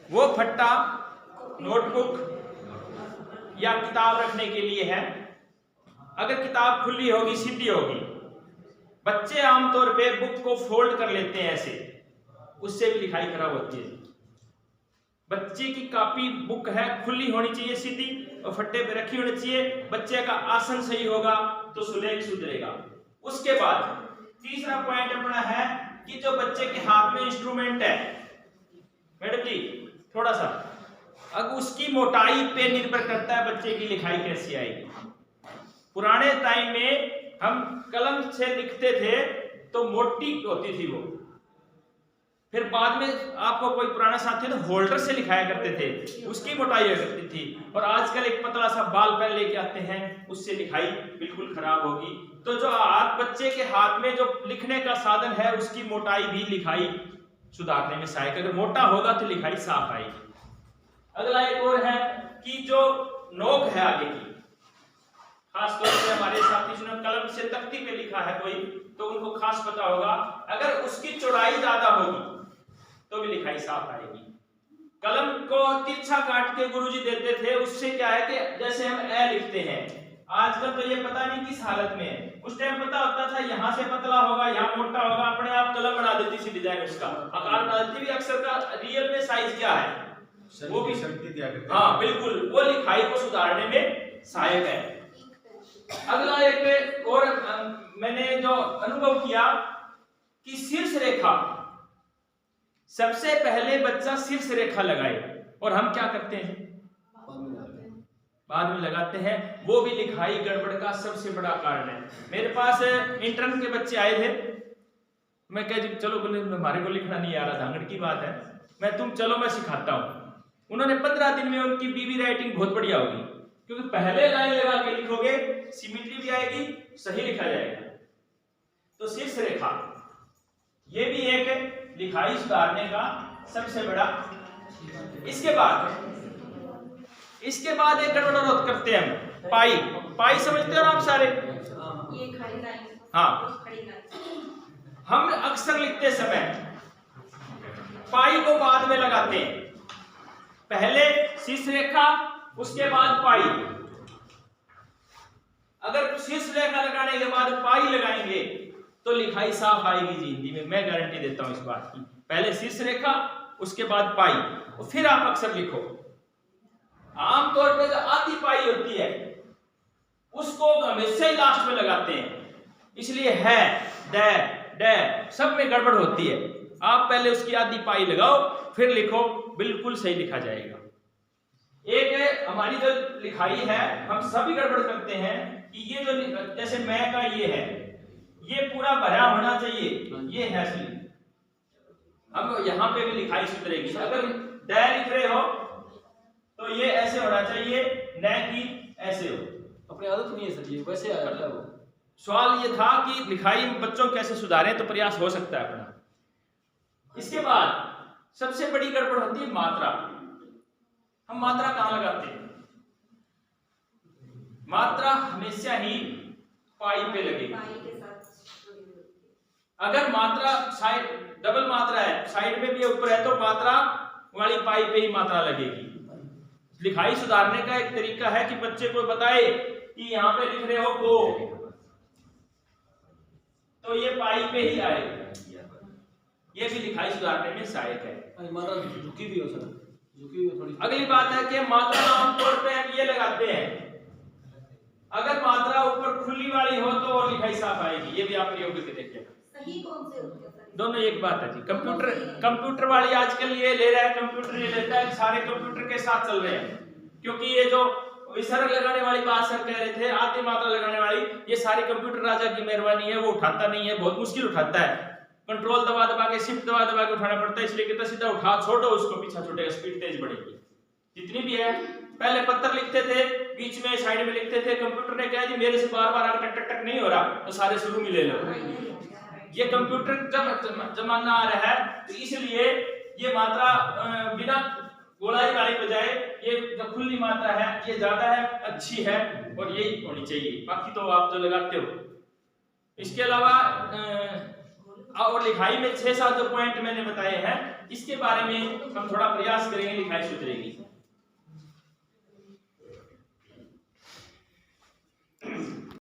वो फट्टा नोटबुक या किताब रखने के लिए है। अगर किताब खुली होगी, सीधी होगी, बच्चे आमतौर पे बुक को फोल्ड कर लेते हैं ऐसे, उससे भी लिखाई खराब होती है। बच्चे की कॉपी बुक है, खुली होनी चाहिए सीधी और फट्टे पे रखी होनी चाहिए। बच्चे का आसन सही होगा तो सुलेख सुधरेगा। उसके बाद तीसरा पॉइंट अपना है कि जो बच्चे के हाथ में इंस्ट्रूमेंट है, मैडम जी थोड़ा सा, अब उसकी मोटाई पे निर्भर करता है बच्चे की लिखाई कैसी आएगी। पुराने टाइम में हम कलम से लिखते थे तो मोटी होती थी वो, फिर बाद में आपको कोई पुराना साथी तो होल्डर से लिखाया करते थे, उसकी मोटाई हो सकती थी। और आजकल एक पतला सा बाल पेन लेके आते हैं, उससे लिखाई बिल्कुल खराब होगी। तो जो हाथ, बच्चे के हाथ में जो लिखने का साधन है, उसकी मोटाई भी लिखाई सुधारने में सहायक। अगर मोटा होगा तो लिखाई साफ आएगी। अगला एक और है कि जो नोक है आगे की, खासतौर से हमारे साथी जिन्होंने कलम से तख्ती पे लिखा है कोई, तो उनको खास पता होगा, अगर उसकी चौड़ाई ज्यादा होगी तो भी लिखाई साफ आएगी। कलम को तिरछा काट के गुरुजी देते थे, उससे क्या है कि जैसे हम ए लिखते हैं, आजकल तो ये पता नहीं किस हालत में है, उस टाइम पता होता था यहाँ से पतला होगा, यहाँ मोटा होगा, अपने आप कलम बना देती थी, डिजाइन उसका आकार बना देती भी, अक्षर का रियल में साइज क्या है वो भी शक्ति दिया करते हैं। हाँ बिल्कुल, वो लिखाई को सुधारने में सहायक है। अगला एक और मैंने जो अनुभव किया कि शीर्ष रेखा, सबसे पहले बच्चा शीर्ष रेखा लगाए, और हम क्या करते हैं बाद में लगाते हैं, वो भी लिखाई गड़बड़ का सबसे बड़ा कारण है। मेरे पास इंटर्न के बच्चे आए थे, मैं कह चलो बोले हमारे को लिखना नहीं आ रहा, धांगड़ की बात है, मैं तुम चलो मैं सिखाता हूँ। उन्होंने 15 दिन में उनकी बीबी राइटिंग बहुत बढ़िया होगी, क्योंकि पहले लाइन लगा के लिखोगे, सिमेट्री भी आएगी, सही लिखा जाएगा। तो शीर्ष रेखा ये भी एक लिखाई सुधारने का सबसे बड़ा। इसके बाद एक गड़बड़ और करते हैं हम, पाई समझते हो ना आप सारे? हाँ, हम अक्सर लिखते समय पाई को बाद में लगाते हैं, पहले शीर्ष रेखा उसके बाद पाई। अगर शीर्ष रेखा लगाने के बाद पाई लगाएंगे तो लिखाई साफ आएगी जी, हिंदी में मैं गारंटी देता हूं इस बात की। पहले शीर्ष रेखा उसके बाद पाई और फिर आप अक्षर लिखो। आमतौर पे जो आधी पाई होती है उसको हमेशा ही लास्ट में लगाते हैं, इसलिए है ड सब में गड़बड़ होती है। आप पहले उसकी आधी पाई लगाओ फिर लिखो, बिल्कुल सही लिखा जाएगा। एक हमारी जो लिखाई है हम सभी गड़बड़ करते हैं कि ये जो जैसे मैं का ये है, ये पूरा भरा होना चाहिए, ये है असली, हम यहाँ पे भी लिखाई सुधरेगी। अगर ड लिख रहे हो तो ये ऐसे होना चाहिए, न कि ऐसे हो। अपनी आदत नहीं है सर, ये वैसे आ जाता है वो। सवाल ये था कि लिखाई बच्चों कैसे सुधारें, तो प्रयास हो सकता है अपना। इसके बाद सबसे बड़ी गड़बड़ होती है मात्रा। हम मात्रा कहां लगाते हैं? मात्रा हमेशा ही पाई पे लगेगी। अगर मात्रा साइड डबल मात्रा है, साइड में भी ऊपर है, तो मात्रा वाली पाई पे ही मात्रा लगेगी। लिखाई सुधारने का एक तरीका है कि बच्चे को बताए कि यहाँ पे लिख रहे हो गो, तो ये पाई पे ही आएगा, ये भी लिखाई सुधारने में सहायक है। मात्रा झुकी भी हो सर, झुकी भी थोड़ी। अगली बात है कि मात्रा आमतौर पे हम ये लगाते हैं, अगर मात्रा ऊपर खुली वाली हो तो और लिखाई साफ आएगी। ये भी आप प्रयोग करके देखिएगा। सही कौन से होते हैं? दोनों एक बात है जी। कंप्यूटर वाली आजकल ये ले रहा है, कंप्यूटर ये लेता है, सारे कंप्यूटर के साथ चल रहे हैं, क्योंकि ये जो विसर्ग लगाने वाली बात सर कह रहे थे, आधी मात्रा लगाने वाली, ये सारे कंप्यूटर राजा की मेहरबानी है, वो उठाता नहीं है, बहुत मुश्किल उठाता है। कंट्रोल दबा दबा के, शिफ्ट दबा दबा के उठाना पड़ता है, इसलिए कहता सीधा उठा छोड़ो उसको, पीछा छूटेगा, स्पीड तेज बढ़ेगी। जितनी भी है, पहले पत्थर लिखते थे, बीच में साइड में लिखते थे, कंप्यूटर ने कहा जी मेरे से बार बार आगे टक टक टक नहीं हो रहा, तो सारे शुरू में ले लो। ये कंप्यूटर जब जमाना आ रहा है, तो इसलिए ये मात्रा बिना गोलाई वाली बजाय ये जो खुली मात्रा है ये ज्यादा है, अच्छी है, और यही होनी चाहिए। बाकी तो आप जो लगाते हो। इसके अलावा और लिखाई में 6-7 जो पॉइंट मैंने बताए हैं, इसके बारे में हम थोड़ा प्रयास करेंगे, लिखाई सुधरेगी।